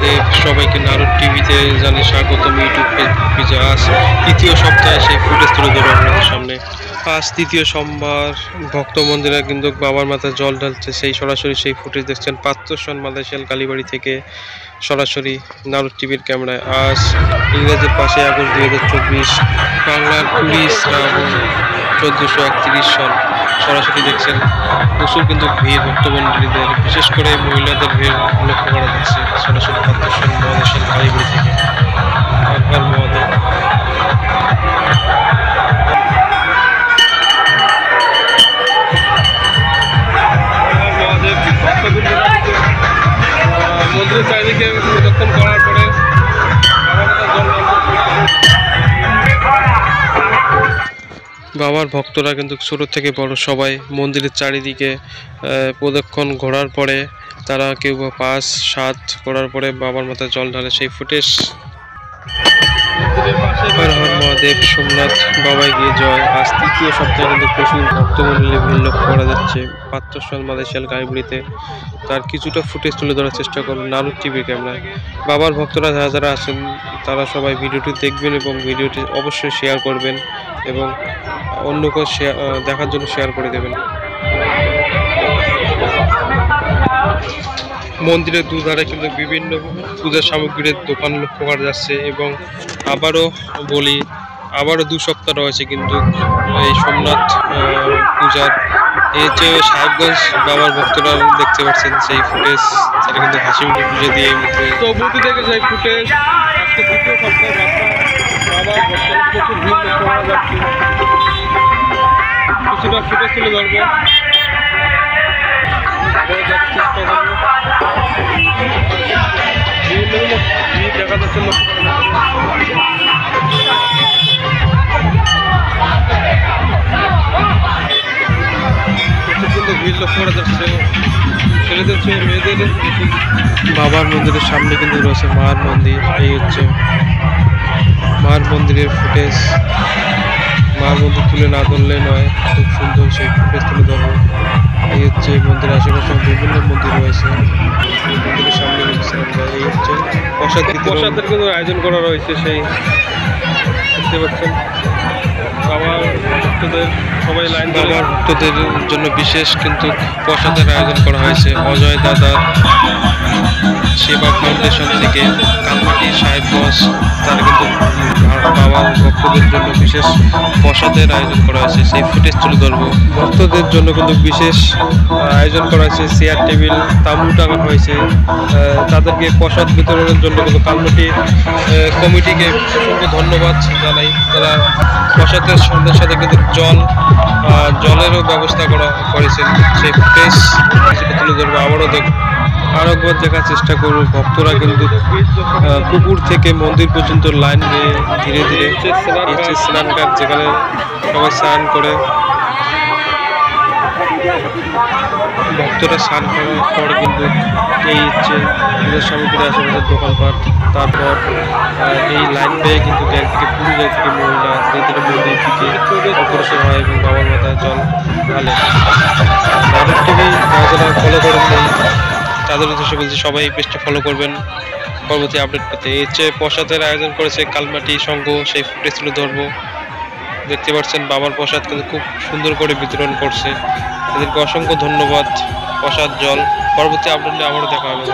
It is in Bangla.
মহাদেব, সবাইকে নারদ টিভিতে জানাই স্বাগতম। ইউটিউব পেজে আজ তৃতীয় সপ্তাহে সেই ফুটেজ তুলে ধরবো আপনাদের সামনে। আজ তৃতীয় সোমবার, ভক্ত মন্দিরে কিন্তু বাবার মাথায় জল ঢালছে, সেই সরাসরি সেই ফুটেজ দেখছেন পাত্রসন মালয়েশিয়ার কালীবাড়ি থেকে সরাসরি নারদ টিভির ক্যামেরায়। আজ ইংরেজির 5 আগস্ট 2024, বাংলার 20 শ্রাবণ 1431 সন। সরাসরি দেখছেন প্রচুর কিন্তু ভিড় ভক্তমন্ডলীদের, বিশেষ করে মহিলাদের ভিড় লক্ষ্য করা যাচ্ছে সরাসরি পাত্রসন মালয়েশিয়ার কালীবাড়ি থেকে। হর মহাদেব। মন্দিরের চারিদিকে প্রদক্ষিণ করার পরে বাবার ভক্তরা কিন্তু ছোট থেকে বড় সবাই মন্দিরের চারিদিকে প্রদক্ষিণ ঘোরার পরে তারা কেউ বা 5-7 করার পরে বাবার মাথায় জল ঢালে, সেই ফুটেজ। হর হর মহাদেব, সোমনাথ বাবাই গিয়ে জয়। আজ তৃতীয় সপ্তাহে কিন্তু প্রচুর ভক্তমন্ডলী ভিড় লক্ষ্য করা যাচ্ছে পাত্রসন মালয়েশিয়ার কালীবাড়িতে। তার কিছুটা ফুটেজ তুলে ধরার চেষ্টা করুন নারদ টিভির ক্যামেরায়। বাবার ভক্তরা যারা যারা আছেন তারা সবাই ভিডিওটি দেখবেন এবং ভিডিওটি অবশ্যই শেয়ার করবেন এবং অন্যকে দেখার জন্য শেয়ার করে দেবেন। মন্দিরের দুধারে কিন্তু বিভিন্ন পূজার সামগ্রীর দোকান লক্ষ্য করা যাচ্ছে এবং আবারও 2 সপ্তাহ রয়েছে কিন্তু এই সোমনাথ পূজার। এই যে সাহেবগঞ্জ বাবার ভক্তরা দেখতে পাচ্ছেন সেই ফুটেজ, সেটা কিন্তু হাসি মুখে পুজো দিয়ে চৌবুতি থেকে সেই ফুটেজ। আজকে তৃতীয় সপ্তাহে বাবার ভক্তরা প্রচুর ভিড় লক্ষ্য করা যাচ্ছে। কিছুটা ফুটেজ তুলে ধরবো, চেষ্টা করবো। দেখা যাচ্ছে ভিড় লক্ষ্য করা যাচ্ছে ছেলেদের চেয়ে মেয়েদের। বাবার মন্দিরের সামনে কিন্তু রয়েছে মার মন্দির। এই হচ্ছে মার মন্দিরের ফুটেজ। মার মন্দির তুলে না ধরলে নয়, খুব সুন্দর সেই ফুটেজ তুলে ধরবো। এই হচ্ছে মন্দিরের আশেপাশে বিভিন্ন মন্দির রয়েছে, এই মন্দিরের সামনে এই হচ্ছে প্রসাদের কিন্তু আয়োজন করা রয়েছে, সেই দেখতে পাচ্ছেন। বাবার ভক্তদের সবাই লাইন, বাবার ভক্তদের জন্য বিশেষ কিন্তু প্রসাদের আয়োজন করা হয়েছে অজয় দাদার সেবা ফাউন্ডেশন থেকে কালমাটি সাহেবগঞ্জ। তারা কিন্তু বাবার ভক্তদের জন্য বিশেষ প্রসাদের আয়োজন করা হয়েছে, সেই ফুটেজ তুলে ধরবো। ভক্তদের জন্য কিন্তু বিশেষ আয়োজন করা হয়েছে, চেয়ার টেবিল তাঁবু টাঙা হয়েছে। তাদেরকে প্রসাদ বিতরণের জন্য কিন্তু কালমাটি কমিটিকে অসংখ্য ধন্যবাদ জানাই। তারা প্রসাদের সন্ধ্যের সাথে কিন্তু জলেরও ব্যবস্থা করেছেন, সেই ফুটেজ কিছুটা তুলে ধরবো। আরও একবার দেখার চেষ্টা করব। ভক্তরা কিন্তু পুকুর থেকে মন্দির পর্যন্ত লাইন দিয়ে ধীরে ধীরে স্নানঘাট, যেখানে সবাই স্নান করে। ভক্তরা স্নান করার পর কিন্তু এই হচ্ছে পূজার সামগ্রীর আশেপাশের দোকানপাট। তারপর এই লাইন পেয়ে কিন্তু একদিকে পুরুষ একদিকে মহিলা ধীরে ধীরে মন্দির দিকে অগ্রসর হয় এবং বাবার মাথায় জল ঢালে। নারদ টিভি যারা ফলো করেন তাদের উদ্দেশ্যে বলছি, সবাই এই পেজটি ফলো করবেন পরবর্তী আপডেট পেতে। এই হচ্ছে প্রসাদের আয়োজন করেছে কালমাটি সংঘ, সেই ফুটেজ তুলে ধরবো। দেখতে পাচ্ছেন বাবার প্রসাদ কিন্তু খুব সুন্দর করে বিতরণ করছে, এদেরকে অসংখ্য ধন্যবাদ। প্রসাদ জল পরবর্তী আপডেট নিয়ে আবারও দেখা হবে।